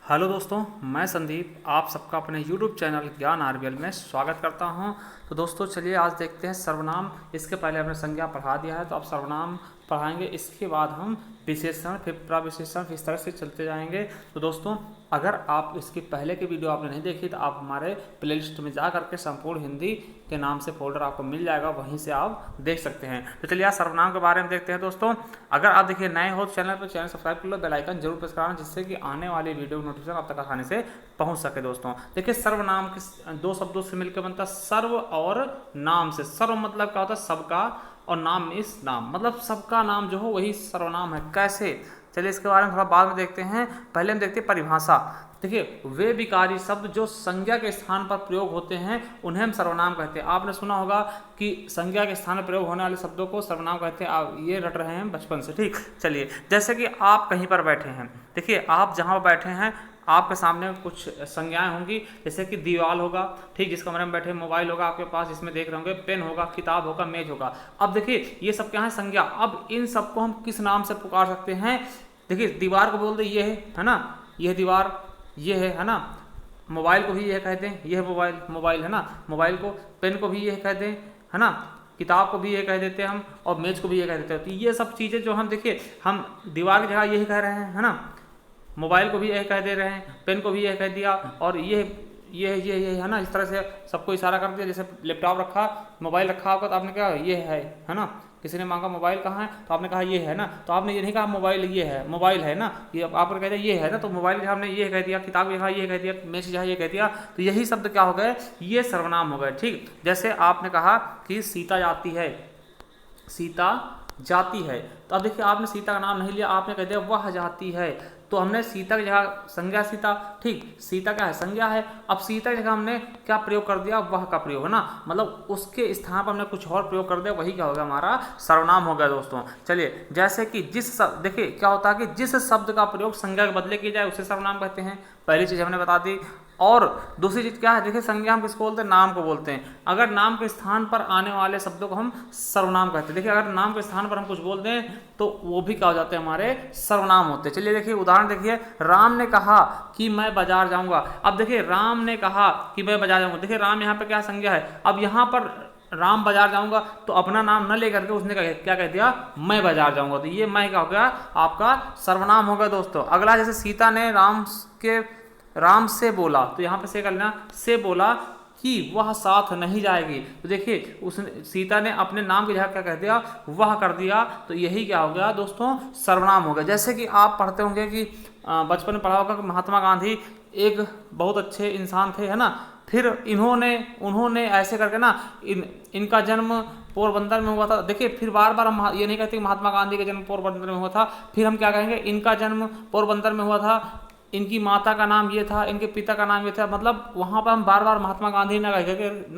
Hello दोस्तों, मैं संदीप आप सबका अपने YouTube चैनल ज्ञान आरबीएल में स्वागत करता हूं। तो दोस्तों चलिए आज देखते हैं सर्वनाम। इसके पहले हमने संज्ञा पढ़ा दिया है, तो अब सर्वनाम पढ़ाएंगे। इसके बाद हम विशेषण, फिर प्रविशेषण, इस तरह से चलते जाएंगे। तो दोस्तों अगर आप इसके पहले की वीडियो आपने नहीं देखी तो आप हमारे प्लेलिस्ट में जा करके संपूर्ण हिंदी के नाम से फोल्डर आपको मिल जाएगा, वहीं से आप देख सकते हैं। तो चलिए आज सर्वनाम के बारे में देखते हैं। दोस्तों अगर आप देखिए नए हो चैनल पर, चैनल सब्सक्राइब कर लो, बेल आइकन जरूर प्रेस कराना, जिससे कि आने वाली वीडियो की नोटिफिकेशन आप तक आसानी से पहुंच सके। दोस्तों देखिए सर्वनाम किस दो शब्दों से मिलकर बनता है, सर्व और नाम से। सर्व मतलब क्या होता है? सबका, और नाम इस नाम मतलब सबका नाम जो हो वही सर्वनाम है। कैसे? चलिए इसके बारे में थोड़ा बाद में देखते हैं। पहले हम देखते हैं परिभाषा। देखिए वे विकारी शब्द जो संज्ञा के स्थान पर प्रयोग होते हैं उन्हें हम सर्वनाम कहते हैं। आपने सुना होगा कि संज्ञा के स्थान पर प्रयोग होने वाले शब्दों को सर्वनाम कहते हैं। आप ये रट रहे हैं बचपन से, ठीक। चलिए जैसे कि आप कहीं पर बैठे हैं, देखिए आप जहाँ पर बैठे हैं आपके सामने कुछ संज्ञाएं होंगी, जैसे कि दीवार होगा, ठीक, जिस कमरे में बैठे, मोबाइल होगा आपके पास इसमें देख रहे होंगे, पेन होगा, किताब होगा, मेज होगा। अब देखिए ये सब क्या है? संज्ञा। अब इन सबको हम किस नाम से पुकार सकते हैं? देखिए दीवार को बोल दे ये है ना, ये दीवार, ये है ना। मोबाइल को भी यह कहते हैं, ये है मोबाइल, मोबाइल है ना मोबाइल को। पेन को भी यह कहते हैं, है ना। किताब को भी ये कह देते हैं हम, और मेज को भी ये कह देते हैं। तो ये सब चीज़ें जो हम देखिए हम दीवार की जगह यही कह रहे हैं, है ना। मोबाइल को भी यह कह दे रहे हैं, पेन को भी यह कह दिया, और ये है ना। इस तरह से सबको इशारा कर दिया। जैसे लैपटॉप रखा, मोबाइल रखा होगा तो आपने कहा ये है ना। किसी ने मांगा मोबाइल कहाँ है तो आपने कहा ये है ना। तो आपने ये नहीं कहा मोबाइल ये है, मोबाइल है ना। ये आपने कह दिया ये है ना, तो मोबाइल के आपने ये कह दिया, किताब के ये कह दिया, मेज जहाँ ये कह दिया। तो यही शब्द क्या हो गए? ये सर्वनाम हो गए, ठीक। जैसे आपने कहा कि सीता जाती है, सीता जाती है, तो अब देखिए आपने सीता का नाम नहीं लिया, आपने कह दिया वह जाती है। तो हमने सीता की जगह संज्ञा सीता, ठीक, सीता क्या है? संज्ञा है। अब सीता की जगह हमने क्या प्रयोग कर दिया? वह का प्रयोग, है ना। मतलब उसके स्थान पर हमने कुछ और प्रयोग कर दिया, वही क्या हो गया? हमारा सर्वनाम हो गया। दोस्तों चलिए जैसे कि जिस देखिए क्या होता है कि जिस शब्द का प्रयोग संज्ञा के बदले किया जाए उसे सर्वनाम कहते हैं। पहली चीज हमने बता दी। और दूसरी चीज क्या है? देखिए संज्ञा हम किसको बोलते हैं? नाम को बोलते हैं। अगर नाम के स्थान पर आने वाले शब्दों को हम सर्वनाम कहते हैं। देखिए अगर नाम के स्थान पर हम कुछ बोल दें तो वो भी क्या हो जाते हैं? हमारे सर्वनाम होते हैं। चलिए देखिए उदाहरण देखिए, राम ने कहा कि मैं बाजार जाऊंगा। अब देखिए राम ने कहा कि मैं बाजार जाऊंगा, देखिए राम यहाँ पर क्या संज्ञा है। अब यहाँ पर राम बाजार जाऊंगा तो अपना नाम न लेकर के उसने क्या कह दिया? मैं बाजार जाऊंगा। तो ये मैं क्या हो गया? आपका सर्वनाम हो गया। दोस्तों अगला, जैसे सीता ने राम से बोला, तो यहाँ पे से कर लेना, से बोला कि वह साथ नहीं जाएगी। तो देखिए उसने, सीता ने अपने नाम की जगह क्या कह दिया? वह कर दिया। तो यही क्या हो गया दोस्तों? सर्वनाम हो गया। जैसे कि आप पढ़ते होंगे कि बचपन में पढ़ा होगा कि महात्मा गांधी एक बहुत अच्छे इंसान थे, है ना। फिर उन्होंने ऐसे करके ना इनका जन्म पोरबंदर में हुआ था। देखिए फिर बार बार हम ये नहीं कहते कि महात्मा गांधी का जन्म पोरबंदर में हुआ था, फिर हम क्या कहेंगे? इनका जन्म पोरबंदर में हुआ था, इनकी माता का नाम ये था, इनके पिता का नाम ये था। मतलब वहाँ पर हम बार बार महात्मा गांधी ना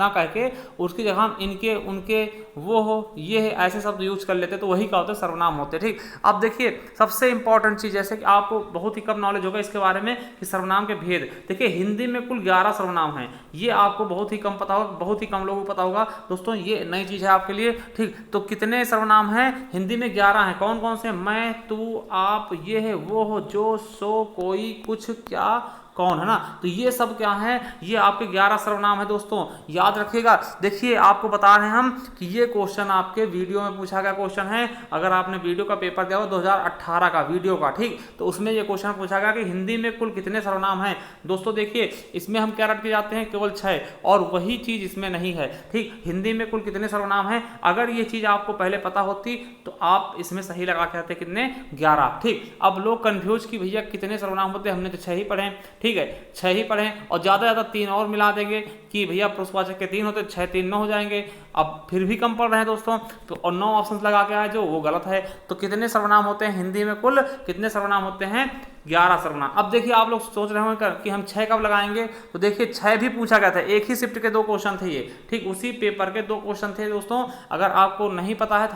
कह के उसकी जगह हम इनके, उनके, वो हो, ये है, ऐसे शब्द यूज कर लेते, तो वही क्या होते हैं? सर्वनाम होते, ठीक। अब देखिए सबसे इंपॉर्टेंट चीज, जैसे कि आपको बहुत ही कम नॉलेज होगा इसके बारे में कि सर्वनाम के भेद। देखिए हिंदी में कुल 11 सर्वनाम हैं, ये आपको बहुत ही कम पता होगा, बहुत ही कम लोगों को पता होगा। दोस्तों ये नई चीज है आपके लिए, ठीक। तो कितने सर्वनाम हैं हिंदी में? 11 हैं। कौन कौन से? मैं, तू, आप, ये है, वो हो, जो, सो, कोई, कुछ, क्या, कौन, है ना। तो ये सब क्या है? ये आपके 11 सर्वनाम है। दोस्तों याद रखिएगा। देखिए आपको बता रहे हैं हम कि ये क्वेश्चन आपके वीडियो में पूछा गया क्वेश्चन है। अगर आपने वीडियो का पेपर दिया हो 2018 का वीडियो का, ठीक, तो उसमें ये क्वेश्चन पूछा गया कि हिंदी में कुल कितने सर्वनाम हैं। दोस्तों देखिए इसमें हम क्या रट के जाते हैं? केवल 6, और वही चीज इसमें नहीं है, ठीक। हिंदी में कुल कितने सर्वनाम हैं, अगर ये चीज आपको पहले पता होती तो आप इसमें सही लगा के आते, कितने? 11, ठीक। अब लोग कंफ्यूज कि भैया कितने सर्वनाम होते हैं, हमने तो 6 ही पढ़े, ठीक है, 6 ही पढ़े, और ज़्यादा 3 और मिला देंगे कि भैया पुरुषवाचक के 3 होते, 6 3 9 हो जाएंगे। अब फिर भी कम पढ़ रहे हैं दोस्तों, तो और 9 ऑप्शन लगा के आए जो वो गलत है। तो कितने सर्वनाम होते हैं हिंदी में? कुल कितने सर्वनाम होते हैं? 11 सर्वनाम। अब देखिए आप लोग सोच रहे होंगे कि हम 6 कब लगाएंगे, तो देखिए 6 भी पूछा गया था, एक ही शिफ्ट के 2 क्वेश्चन थे ये, ठीक, उसी पेपर के 2 क्वेश्चन थे। दोस्तों अगर आपको नहीं पता है तो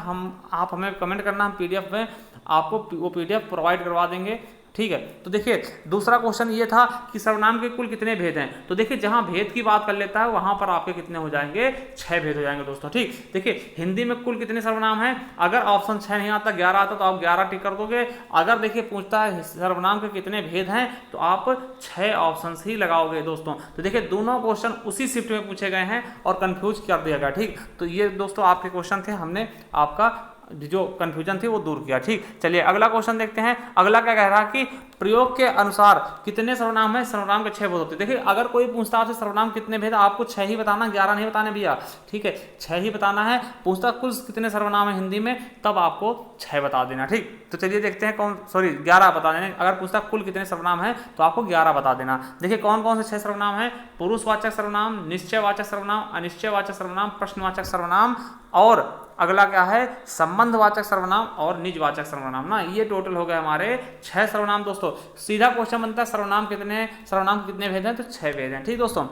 आप हमें कमेंट करना, हम PDF में आपको वो PDF प्रोवाइड करवा देंगे, ठीक है। तो देखिए दूसरा क्वेश्चन ये था कि सर्वनाम के कुल कितने भेद हैं। तो देखिए जहां भेद की बात कर लेता है वहां पर आपके कितने हो जाएंगे, 6 भेद हो जाएंगे दोस्तों। ठीक, देखिए हिंदी में कुल कितने सर्वनाम हैं, अगर ऑप्शन 6 नहीं आता 11 आता तो आप 11 टिक कर दोगे। अगर देखिए पूछता है सर्वनाम के कितने भेद हैं तो आप 6 ऑप्शन ही लगाओगे दोस्तों। तो देखिए दोनों क्वेश्चन उसी शिफ्ट में पूछे गए हैं और कंफ्यूज कर दिया गया। ठीक, तो ये दोस्तों आपके क्वेश्चन थे, हमने आपका जो कंफ्यूजन थी वो दूर किया। ठीक, चलिए अगला क्वेश्चन देखते हैं। अगला क्या कह रहा है कि प्रयोग के अनुसार कितने सर्वनाम है, सर्वनाम के 6 भेद होते हैं। देखिए अगर कोई पूछता आपसे सर्वनाम कितने भेद, आपको 6 ही बताना, 11 नहीं बताने भैया। ठीक है, 6 ही बताना है। पूछता कुल कितने सर्वनाम है हिंदी में, तब आपको 6 बता देना। ठीक, तो चलिए देखते हैं 11 बता देना। अगर पूछता कुल कितने सर्वनाम है तो आपको 11 बता देना। देखिए कौन कौन से 6 सर्वनाम है, पुरुषवाचक सर्वनाम, निश्चयवाचक सर्वनाम, अनिश्चयवाचक सर्वनाम, प्रश्नवाचक सर्वनाम, और अगला क्या है, संबंधवाचक सर्वनाम और निजवाचक सर्वनाम ना। ये टोटल हो गए हमारे 6 सर्वनाम दोस्तों। सीधा क्वेश्चन बनता है सर्वनाम कितने भेद हैं, तो 6 भेद हैं। ठीक दोस्तों,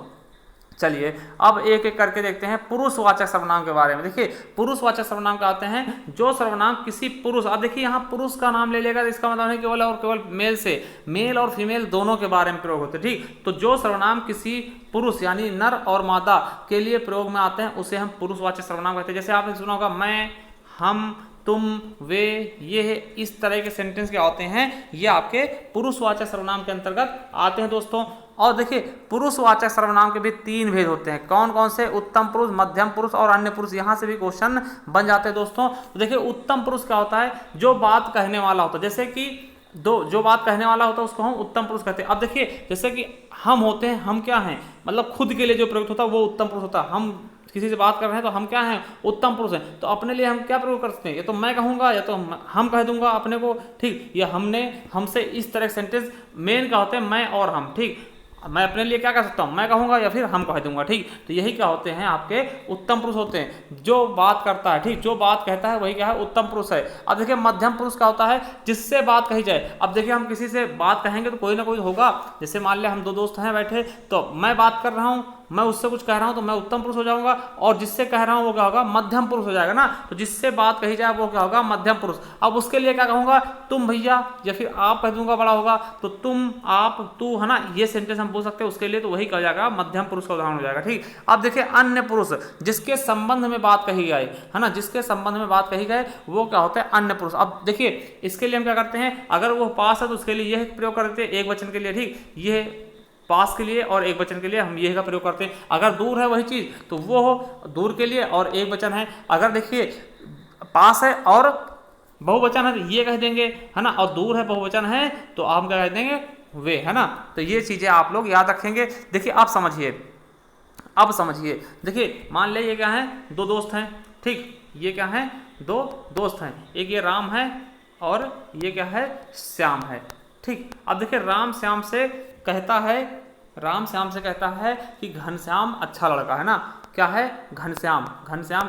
चलिए अब एक एक करके देखते हैं पुरुषवाचक सर्वनाम के बारे में। देखिए पुरुषवाचक सर्वनाम क्या होते हैं, जो सर्वनाम किसी पुरुष, अब देखिए यहाँ पुरुष का नाम ले लेगा तो इसका मतलब है केवल और केवल मेल से, मेल और फीमेल दोनों के बारे में प्रयोग होते हैं। ठीक, तो जो सर्वनाम किसी पुरुष यानी नर और मादा के लिए प्रयोग में आते हैं उसे हम पुरुषवाचक सर्वनाम कहते हैं। जैसे आपने सुना होगा मैं, हम, तुम, वे, ये, इस तरह के सेंटेंस क्या होते हैं, ये आपके पुरुषवाचक सर्वनाम के अंतर्गत आते हैं दोस्तों। और देखिए पुरुषवाचक सर्वनाम के भी 3 भेद होते हैं। कौन कौन से, उत्तम पुरुष, मध्यम पुरुष और अन्य पुरुष। यहाँ से भी क्वेश्चन बन जाते हैं दोस्तों। तो देखिए उत्तम पुरुष क्या होता है, जो बात कहने वाला होता है, जैसे कि जो बात कहने वाला होता है उसको हम उत्तम पुरुष कहते हैं। अब देखिए जैसे कि हम होते हैं, हम क्या हैं, मतलब खुद के लिए जो प्रयुक्त होता है वो उत्तम पुरुष होता है। हम किसी से बात कर रहे हैं तो हम क्या हैं, उत्तम पुरुष हैं। तो अपने लिए हम क्या प्रयोग कर सकते हैं, या तो मैं कहूँगा या तो हम कह दूंगा अपने को। ठीक, या हमने, हमसे, इस तरह सेंटेंस मेन क्या होते हैं, मैं और हम। ठीक, मैं अपने लिए क्या कर सकता हूँ, मैं कहूँगा या फिर हम कह दूंगा। ठीक, तो यही क्या होते हैं, आपके उत्तम पुरुष होते हैं, जो बात करता है। ठीक, जो बात कहता है वही क्या है, उत्तम पुरुष है। अब देखिए मध्यम पुरुष क्या होता है, जिससे बात कही जाए। अब देखिए हम किसी से बात कहेंगे तो कोई ना कोई होगा। जैसे मान लिया हम 2 दोस्त हैं बैठे, तो मैं बात कर रहा हूँ, मैं उससे कुछ कह रहा हूं तो मैं उत्तम पुरुष हो जाऊंगा, और जिससे कह रहा हूं वो क्या होगा, मध्यम पुरुष हो जाएगा ना। तो जिससे बात कही जाए वो क्या होगा, मध्यम पुरुष। अब उसके लिए क्या कहूंगा, तुम भैया, या फिर आप कह दूंगा, बड़ा होगा तो तुम, आप, तू, है ना। ये सेंटेंस हम बोल सकते हैं उसके लिए, तो वही कहा जाएगा, मध्यम पुरुष का उदाहरण हो जाएगा। ठीक, अब देखिए अन्य पुरुष, जिसके संबंध में बात कही गई, है ना, जिसके संबंध में बात कही गए वो क्या होता है, अन्य पुरुष। अब देखिए इसके लिए हम क्या करते हैं, अगर वो पास है तो उसके लिए यह प्रयोग करते हैं एक वचन के लिए। ठीक, ये पास के लिए, और एक वचन के लिए हम ये का प्रयोग करते हैं। अगर दूर है वही चीज तो वो दूर के लिए और एक वचन है। अगर देखिए पास है और बहुवचन है तो ये कह देंगे, है ना, और दूर है बहुवचन है तो आप क्या कह देंगे, वे, है ना। तो ये चीजें आप लोग याद रखेंगे। देखिए अब समझिए, देखिए मान ले ये क्या है, 2 दोस्त हैं। ठीक, ये क्या है, 2 दोस्त हैं, एक ये राम है और ये क्या है, श्याम है। ठीक, अब देखिए राम श्याम से कहता है कि घनश्याम अच्छा लड़का है ना। क्या है, घनश्याम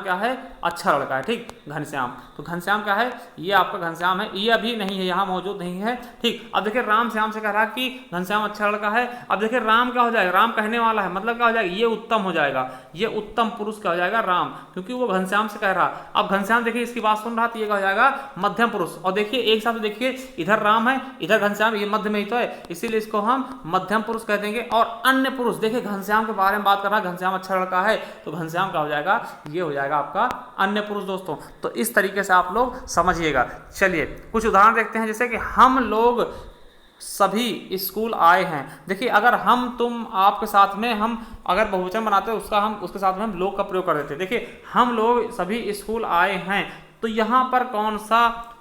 क्या है, अच्छा लड़का है। ठीक, घनश्याम, तो घनश्याम क्या है, ये आपका घनश्याम है, ये अभी नहीं है, यहाँ मौजूद नहीं है। ठीक, अब देखिए राम श्याम से कह रहा है कि घनश्याम अच्छा लड़का है। अब देखिए राम क्या हो जाएगा, राम कहने वाला है, मतलब क्या हो जाएगा, ये उत्तम हो जाएगा, ये उत्तम पुरुष क्या हो जाएगा, राम, क्योंकि वो घनश्याम से कह रहा। अब घनश्याम देखिए इसकी बात सुन रहा तो ये क्या हो जाएगा, मध्यम पुरुष। और देखिए एक साथ देखिए, इधर राम है इधर घनश्याम, ये मध्य में ही तो है, इसीलिए इसको हम मध्यम पुरुष कह देंगे। और अन्य पुरुष, देखिए घनश्याम के बारे में बात कर रहा है, घनश्याम अच्छा लड़का है, तो घनश्याम का हो जाएगा, ये हो जाएगा आपका अन्य पुरुष दोस्तों। तो इस तरीके से आप लोग समझिएगा। चलिए कुछ उदाहरण देखते हैं, जैसे कि हम लोग सभी स्कूल आए हैं। देखिए अगर हम, तुम, आपके साथ में हम अगर बहुवचन बनाते हैं उसके साथ में हम लोग का प्रयोग कर देते हैं। देखिए हम लोग सभी स्कूल आए हैं, तो यहाँ पर कौन सा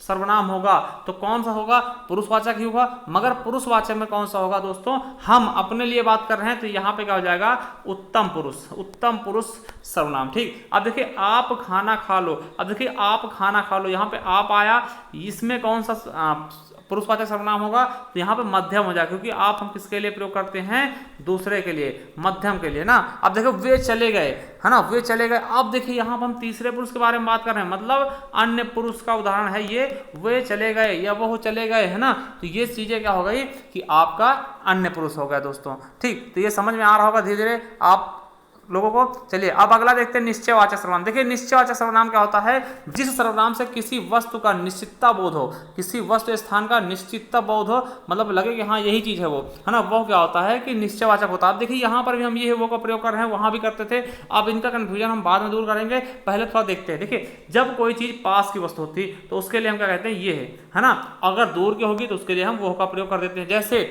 सर्वनाम होगा, तो कौन सा होगा, पुरुषवाचक ही होगा। मगर पुरुषवाचक में कौन सा होगा दोस्तों, हम अपने लिए बात कर रहे हैं तो यहाँ पे क्या हो जाएगा, उत्तम पुरुष सर्वनाम। ठीक, अब देखिए आप खाना खा लो। अब देखिए आप खाना खा लो, यहाँ पे आप आया, इसमें कौन सा पुरुषवाचक सर्वनाम होगा, तो यहाँ पे मध्यम हो जाएगा, क्योंकि आप हम किसके लिए प्रयोग करते हैं, दूसरे के लिए, मध्यम के लिए ना। अब देखो वे चले गए, है ना, वे चले गए। अब देखिए यहाँ पर हम तीसरे पुरुष के बारे में बात कर रहे हैं, मतलब अन्य पुरुष का उदाहरण है ये, वे चले गए या वो चले गए, है ना। तो ये चीजें क्या हो गई कि आपका अन्य पुरुष हो गया दोस्तों। ठीक, तो ये समझ में आ रहा होगा, धीरे धीरे आप लोगों को। चलिए अब अगला देखते हैं निश्चयवाचक सर्वनाम। देखिए निश्चयवाचक सर्वनाम क्या होता है, जिस सर्वनाम से किसी वस्तु का निश्चितता बोध हो, किसी वस्तु स्थान का निश्चितता बोध हो, मतलब लगे कि हाँ यही चीज है वो, है ना, वो क्या होता है कि निश्चयवाचक होता है। अब देखिए यहाँ पर भी हम ये है वो का प्रयोग कर रहे हैं, वहां भी करते थे। अब इनका कंफ्यूजन हम बाद में दूर करेंगे, पहले थोड़ा देखते हैं। देखिए जब कोई चीज पास की वस्तु होती तो उसके लिए हम क्या कहते हैं, ये है ना। अगर दूर की होगी तो उसके लिए हम वो का प्रयोग कर देते हैं। जैसे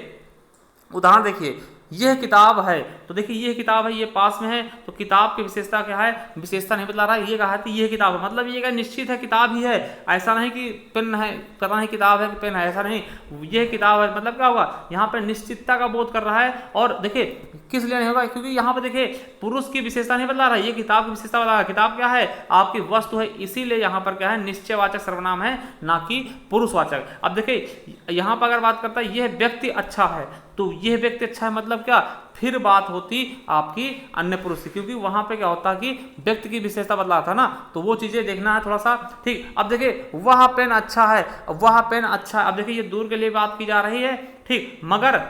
उदाहरण देखिए, यह किताब है, तो देखिए यह किताब है, ये पास में है, तो किताब की विशेषता क्या है, विशेषता नहीं बतला रहा है, ये कहा है यह किताब है, मतलब ये क्या निश्चित है किताब ही है। ऐसा नहीं कि पेन है, पता नहीं किताब है कि पेन है, ऐसा नहीं, यह किताब है मतलब क्या होगा, यहाँ पे निश्चितता का बोध कर रहा है। और देखिए किस लिए नहीं होगा, क्योंकि यहाँ पे देखिए पुरुष की विशेषता नहीं बतला रहा है, ये किताब की विशेषता बता रहा है। किताब क्या है, आपकी वस्तु है, इसीलिए यहाँ पर क्या है, निश्चयवाचक सर्वनाम है, ना कि पुरुषवाचक। अब देखिए यहाँ पर अगर बात करता है यह व्यक्ति अच्छा है, तो यह व्यक्ति अच्छा है मतलब क्या, फिर बात होती आपकी अन्य पुरुष की, क्योंकि वहां पे क्या होता कि व्यक्ति की विशेषता बदला था ना, तो वो चीजें देखना है थोड़ा सा। ठीक, अब देखिए वह पेन अच्छा है, वह पेन अच्छा है। अब देखिए ये दूर के लिए बात की जा रही है, ठीक, मगर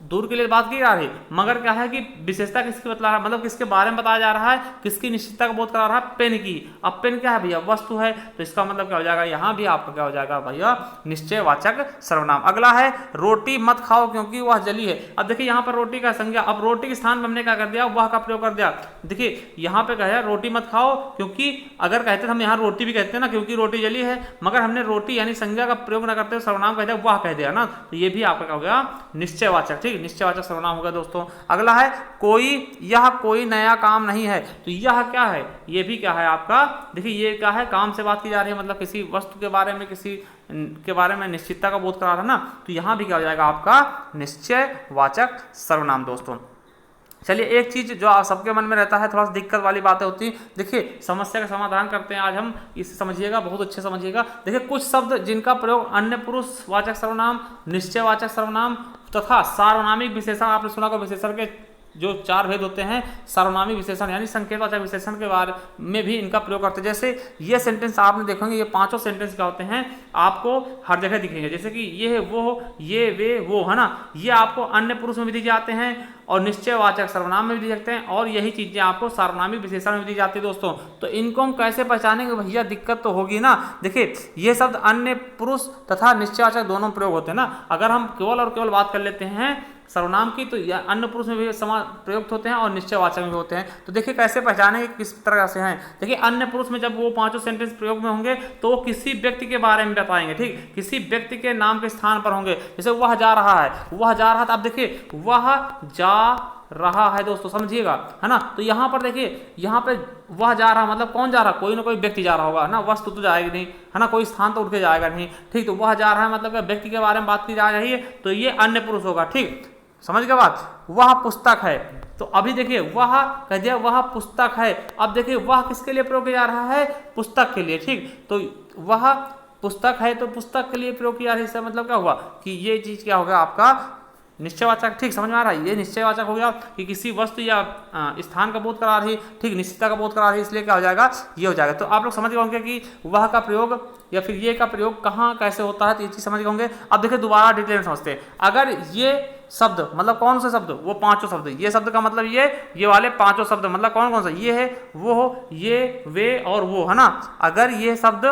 दूर के लिए बात की जा रही है, मगर क्या है कि विशेषता किसकी बतला रहा है, मतलब किसके बारे में बताया जा रहा है, किसकी निश्चितता का बोध करा रहा है, पेन की। अब पेन क्या है भैया, वस्तु है, तो इसका मतलब क्या हो जाएगा, यहाँ भी आपका क्या हो जाएगा भैया, निश्चयवाचक सर्वनाम। अगला है रोटी मत खाओ क्योंकि वह जली है। अब देखिए यहाँ पर रोटी का संज्ञा, अब रोटी के स्थान में हमने क्या कर दिया, वह का प्रयोग कर दिया। देखिए यहाँ पे कहा रोटी मत खाओ, क्योंकि अगर कहते हम यहाँ रोटी भी कहते हैं ना, क्योंकि रोटी जली है, मगर हमने रोटी यानी संज्ञा का प्रयोग न करते सर्वनाम कह दिया, वह कह दिया ना, तो ये भी आपका क्या हो गया, निश्चयवाचक। ठीक, निश्चयवाचक सर्वनाम होगा दोस्तों। अगला है कोई, यह कोई नया काम नहीं है, तो यह क्या है, ये भी क्या है आपका, देखिए ये क्या है, काम से बात की जा रही है, मतलब किसी वस्तु के बारे में, किसी के बारे में निश्चितता का बोध करा रहा है ना, तो यहां भी क्या हो जाएगा आपका निश्चयवाचक सर्वनाम दोस्तों। चलिए एक चीज जो आप सबके मन में रहता है, थोड़ा सा दिक्कत वाली बातें होती है, देखिए समस्या का समाधान करते हैं आज हम, इसे समझिएगा, बहुत अच्छे समझिएगा। देखिए कुछ शब्द जिनका प्रयोग अन्य पुरुषवाचक सर्वनाम, निश्चयवाचक सर्वनाम तथा सार्वनामिक विशेषण, आपने सुना होगा विशेषण के जो 4 भेद होते हैं, सार्वनामिक विशेषण यानी संकेतवाचक विशेषण के बारे में भी इनका प्रयोग करते हैं। जैसे ये सेंटेंस आपने देखेंगे, ये 5 सेंटेंस क्या होते हैं, आपको हर जगह दिखेंगे, जैसे कि ये है, वो, ये, वे, वो, है ना, ये आपको अन्य पुरुष में भी दिए जाते हैं और निश्चयवाचक सर्वनाम में भी दी सकते हैं, और यही चीजें आपको सार्वनामिक विशेषण में दी जाती है दोस्तों। तो इनको हम कैसे पहचानेंगे भैया, दिक्कत तो होगी ना। देखिए ये शब्द अन्य पुरुष तथा निश्चयवाचक दोनों प्रयोग होते हैं ना, अगर हम केवल और केवल बात कर लेते हैं सर्वनाम की, तो अन्य पुरुष में भी समान प्रयुक्त होते हैं और निश्चयवाचक में भी होते हैं। तो देखिए कैसे पहचानेंगे किस तरह से हैं। देखिए अन्य पुरुष में जब वो 5 सेंटेंस प्रयोग में होंगे तो वो किसी व्यक्ति के बारे में बताएंगे, ठीक, किसी व्यक्ति के नाम के स्थान पर होंगे। जैसे वह जा रहा है, वह जा रहा था, अब देखिए वह जा रहा है दोस्तों, समझिएगा, है ना। तो यहाँ पर देखिए, यहाँ पे वह जा रहा मतलब कौन जा रहा, कोई ना कोई व्यक्ति जा रहा होगा ना, वस्तु तो जाएगी नहीं, है ना, कोई स्थान तो उठ के जाएगा नहीं, ठीक। तो वह जा रहा है मतलब व्यक्ति के बारे में बात की जा रही है, तो ये अन्य पुरुष होगा, ठीक, समझ गए बात। वह पुस्तक है, तो अभी देखिए वह कह दिया, वह पुस्तक है। अब देखिए वह किसके लिए प्रयोग किया जा रहा है, पुस्तक के लिए, ठीक। तो वह पुस्तक है, तो पुस्तक के लिए प्रयोग किया जा रहा है, इसका मतलब क्या हुआ कि ये चीज क्या होगा आपका निश्चयवाचक। ठीक, समझ में आ रहा है, ये निश्चयवाचक हो गया कि किसी वस्तु या स्थान का बोध करा रही, ठीक, निश्चितता का बोध करा रही, इसलिए क्या हो जाएगा, ये हो जाएगा। तो आप लोग समझ गए होंगे कि वह का प्रयोग या फिर ये का प्रयोग कहाँ कैसे होता है, तो ये चीज समझ गए होंगे। अब देखिए दोबारा डिटेल में समझते हैं। अगर ये शब्द मतलब कौन से शब्द, वो 5 शब्द, ये शब्द का मतलब ये वाले 5 शब्द मतलब कौन कौन सा, ये है, वो, ये, वे और वो, है ना। अगर ये शब्द,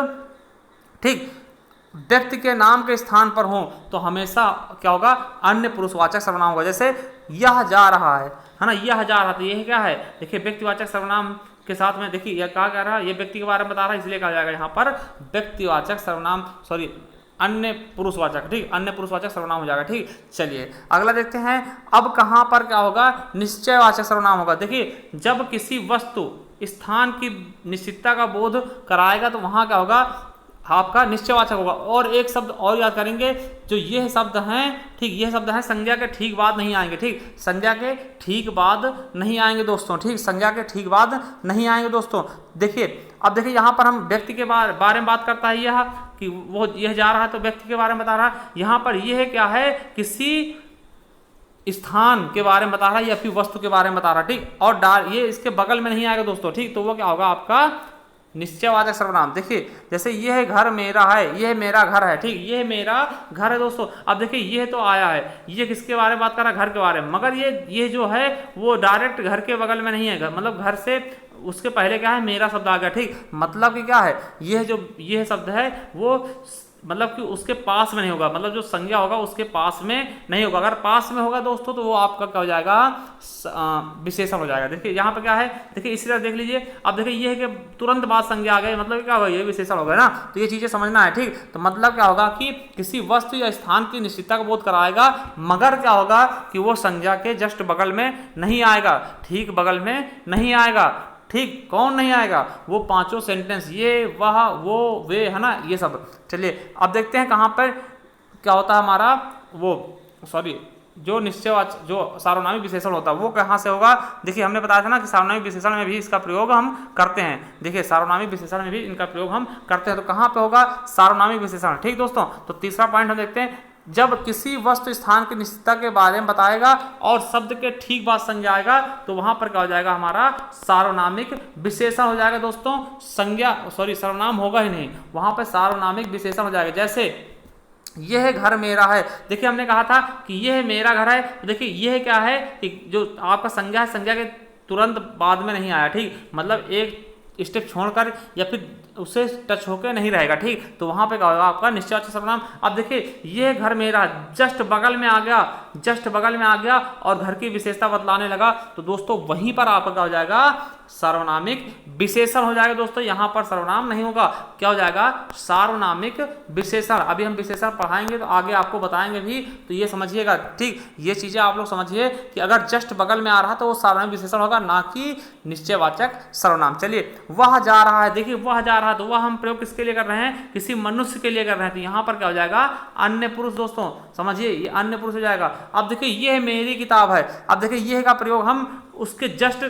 ठीक, व्यक्ति के नाम के स्थान पर हो तो हमेशा क्या होगा, अन्य पुरुषवाचक सर्वनाम होगा। जैसे यह जा रहा है ना, यह जा रहा, तो यह क्या है, देखिए व्यक्तिवाचक सर्वनाम के साथ में, देखिए यह क्या कह रहा है, ये व्यक्ति के बारे में बता रहा है, इसलिए कहा जाएगा यहाँ पर व्यक्तिवाचक सर्वनाम, सॉरी अन्य पुरुषवाचक, ठीक, अन्य पुरुषवाचक सर्वनाम हो जाएगा, ठीक। चलिए अगला देखते हैं। अब कहाँ पर क्या होगा, निश्चयवाचक सर्वनाम होगा। देखिए जब किसी वस्तु स्थान की निश्चितता का बोध कराएगा तो वहां क्या होगा, आपका निश्चयवाचक होगा। और एक शब्द और याद करेंगे, जो ये शब्द हैं, ठीक, ये शब्द हैं संज्ञा के ठीक बाद नहीं आएंगे, ठीक, संज्ञा के ठीक बाद नहीं आएंगे दोस्तों, ठीक, संज्ञा के ठीक बाद नहीं आएंगे दोस्तों। देखिए अब देखिए यहाँ पर हम व्यक्ति के बारे में बात करता है, यह कि वो यह जा रहा है तो व्यक्ति के बारे में बता रहा है। यहाँ पर यह क्या है, किसी स्थान के बारे में बता रहा है या फिर वस्तु के बारे में बता रहा है, ठीक। और ये इसके बगल में नहीं आएगा दोस्तों, ठीक, तो वो क्या होगा आपका निश्चयवाचक सर्वनाम। देखिए जैसे ये घर मेरा है, ये मेरा घर है, ठीक, ये मेरा घर है दोस्तों। अब देखिए ये तो आया है, ये किसके बारे में बात कर रहा है, घर के बारे में, मगर ये जो है वो डायरेक्ट घर के बगल में नहीं है, मतलब घर से उसके पहले क्या है, मेरा शब्द आ गया, ठीक। मतलब कि क्या है, ये शब्द है वो मतलब कि उसके पास में नहीं होगा, मतलब जो संज्ञा होगा उसके पास में नहीं होगा। अगर पास में होगा दोस्तों तो वो आपका क्या हो जाएगा, विशेषण हो जाएगा। देखिए यहाँ पे क्या है, देखिए इसी तरह देख लीजिए। अब देखिए ये है कि तुरंत बाद संज्ञा आ गई, मतलब क्या होगा, ये विशेषण हो गया ना। तो ये चीजें समझना है, ठीक। तो मतलब क्या होगा कि किसी वस्तु या स्थान की निश्चितता का बोध कराएगा, मगर क्या होगा कि वो संज्ञा के जस्ट बगल में नहीं आएगा, ठीक बगल में नहीं आएगा, ठीक। कौन नहीं आएगा, वो पांचों सेंटेंस, ये वह वो वे, है ना, ये सब। चलिए अब देखते हैं कहाँ पर क्या होता है हमारा वो जो निश्चयवाचक जो सार्वनामिक विशेषण होता है वो कहाँ से होगा। देखिए हमने बताया था ना कि सार्वनामिक विशेषण में भी इसका प्रयोग हम करते हैं। देखिए सार्वनामिक विशेषण में भी इनका प्रयोग हम करते हैं। तो कहाँ पे होगा सार्वनामिक विशेषण, ठीक दोस्तों। तो तीसरा पॉइंट हम देखते हैं, जब किसी वस्तु स्थान की निश्चितता के बारे में बताएगा और शब्द के ठीक बाद संज्ञा आएगा तो वहां पर क्या हो जाएगा, हमारा सार्वनामिक विशेषण हो जाएगा दोस्तों। सर्वनाम होगा ही नहीं, वहां पर सार्वनामिक विशेषण हो जाएगा। जैसे यह घर मेरा है, देखिए हमने कहा था कि यह मेरा घर है, तो देखिए यह क्या है कि जो आपका संज्ञा है, संज्ञा के तुरंत बाद में नहीं आया, ठीक, मतलब एक स्टेप छोड़कर या फिर उससे टच होकर नहीं रहेगा, ठीक। तो वहां पे क्या होगा आपका निश्चयवाचक सर्वनाम। अब देखिए ये घर मेरा जस्ट बगल में आ गया, जस्ट बगल में आ गया और घर की विशेषता बतलाने लगा, तो दोस्तों वहीं पर आपका क्या हो जाएगा, सार्वनामिक विशेषण हो जाएगा दोस्तों। यहां पर सर्वनाम नहीं होगा, क्या हो जाएगा, सार्वनामिक विशेषण। अभी हम विशेषण पढ़ाएंगे तो आगे आपको बताएंगे भी, तो ये समझिएगा, ठीक। ये चीजें आप लोग समझिए कि अगर जस्ट बगल में आ रहा तो वो सार्वनामिक विशेषण होगा, ना कि निश्चयवाचक सर्वनाम। चलिए वह जा रहा है, देखिए वह जा रहा है, तो वह हम प्रयोग किसके लिए कर रहे हैं, किसी मनुष्य के लिए कर रहे हैं, तो यहां पर क्या हो जाएगा, अन्य पुरुष दोस्तों, समझिए ये अन्य पुरुष हो जाएगा। अब देखिए ये मेरी किताब है, अब देखिए ये का प्रयोग हम उसके जस्ट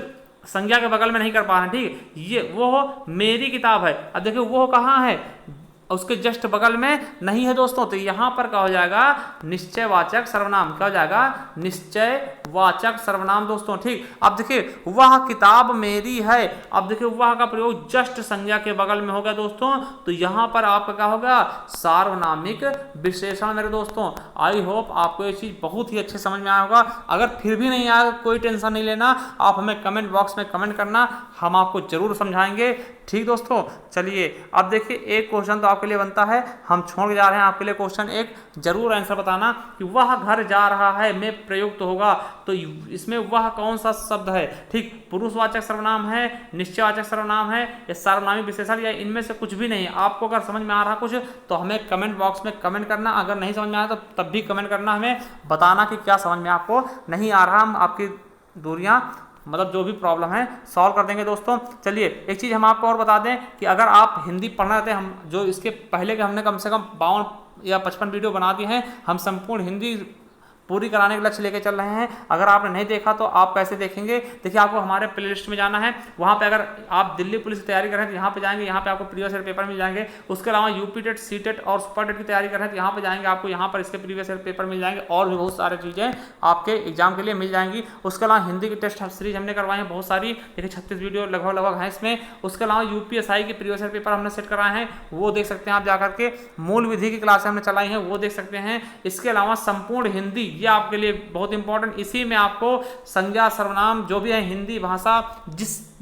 संज्ञा के बगल में नहीं कर पा रहे हैं, ठीक। ये वो मेरी किताब है, अब देखिए वो कहाँ है, उसके जस्ट बगल में नहीं है दोस्तों, तो यहां पर क्या हो जाएगा, निश्चयवाचक सर्वनाम। क्या हो जाएगा, निश्चयवाचक सर्वनाम दोस्तों, ठीक। अब देखिए वह किताब मेरी है, अब देखिए वह का प्रयोग जस्ट संज्ञा के बगल में होगा दोस्तों, तो यहां पर आपका क्या होगा, सार्वनामिक विशेषण मेरे दोस्तों। आई होप आपको ये चीज बहुत ही अच्छे समझ में आया होगा। अगर फिर भी नहीं आया कोई टेंशन नहीं लेना, आप हमें कमेंट बॉक्स में कमेंट करना, हम आपको जरूर समझाएंगे, ठीक दोस्तों। चलिए अब देखिए एक क्वेश्चन तो आपके लिए बनता है, हम छोड़ के जा रहे हैं आपके लिए क्वेश्चन एक, जरूर आंसर बताना कि वह घर जा रहा है में प्रयुक्त होगा, तो इसमें वह कौन सा शब्द है, ठीक। पुरुषवाचक सर्वनाम है, निश्चयवाचक सर्वनाम है, या सार्वनामिक विशेषण, या इनमें से कुछ भी नहीं। आपको अगर समझ में आ रहा कुछ तो हमें कमेंट बॉक्स में कमेंट करना, अगर नहीं समझ में आया तो तब भी कमेंट करना, हमें बताना कि क्या समझ में आपको नहीं आ रहा। हम आपकी दूरियां मतलब जो भी प्रॉब्लम है सॉल्व कर देंगे दोस्तों। चलिए एक चीज़ हम आपको और बता दें कि अगर आप हिंदी पढ़ना चाहते हैं, हम जो इसके पहले के हमने कम से कम 52 या 55 वीडियो बना दिए हैं, हम संपूर्ण हिंदी पूरी कराने के लक्ष्य लेके चल रहे हैं। अगर आपने नहीं देखा तो आप कैसे देखेंगे, देखिए आपको हमारे प्लेलिस्ट में जाना है, वहाँ पे अगर आप दिल्ली पुलिस की तैयारी कर रहे हैं तो यहाँ पे जाएंगे, यहाँ पे आपको प्रीवियस ईयर पेपर मिल जाएंगे। उसके अलावा यूपी टेट, सी टेट और सुपर टेट की तैयारी कर रहे हैं तो यहाँ पे जाएंगे, आपको यहाँ पर इसके प्रीवियस ईयर पेपर मिल जाएंगे, और भी बहुत सारी चीज़ें आपके एग्जाम के लिए मिल जाएंगी। उसके अलावा हिंदी की टेस्ट सीरीज हमने करवाई है बहुत सारी, देखिए 36 वीडियो लगभग है इसमें। उसके अलावा यूपीएसआई के प्रीवियस ईयर पेपर हमने सेट कराए हैं, वो देख सकते हैं आप जाकर के। मूल विधि की क्लासें हमने चलाई हैं, वो देख सकते हैं। इसके अलावा संपूर्ण हिंदी, ये आपके लिए बहुत इंपॉर्टेंट, इसी में आपको संज्ञा सर्वनाम जो भी है, हिंदी भाषा,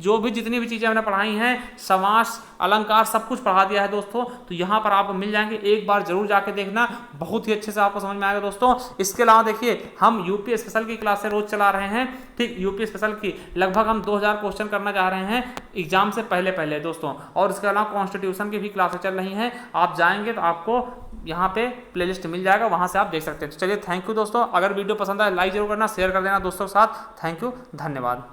जो भी जितनी भी चीजें हमने पढ़ाई हैं, समास अलंकार सब कुछ पढ़ा दिया है दोस्तों। तो यहाँ पर आपको मिल जाएंगे, एक बार जरूर जाके देखना, बहुत ही अच्छे से आपको समझ में आएगा दोस्तों। इसके अलावा देखिए हम यूपी स्पेशल की क्लासें रोज चला रहे हैं, ठीक। यूपी स्पेशल की लगभग हम 2000 क्वेश्चन करना चाह रहे हैं एग्जाम से पहले दोस्तों। और इसके अलावा कॉन्स्टिट्यूशन की भी क्लासें चल रही हैं, आप जाएंगे तो आपको यहाँ पे प्लेलिस्ट मिल जाएगा, वहां से आप देख सकते हैं। तो चलिए थैंक यू दोस्तों, अगर वीडियो पसंद आए लाइक जरूर करना, शेयर कर देना दोस्तों के साथ। थैंक यू, धन्यवाद।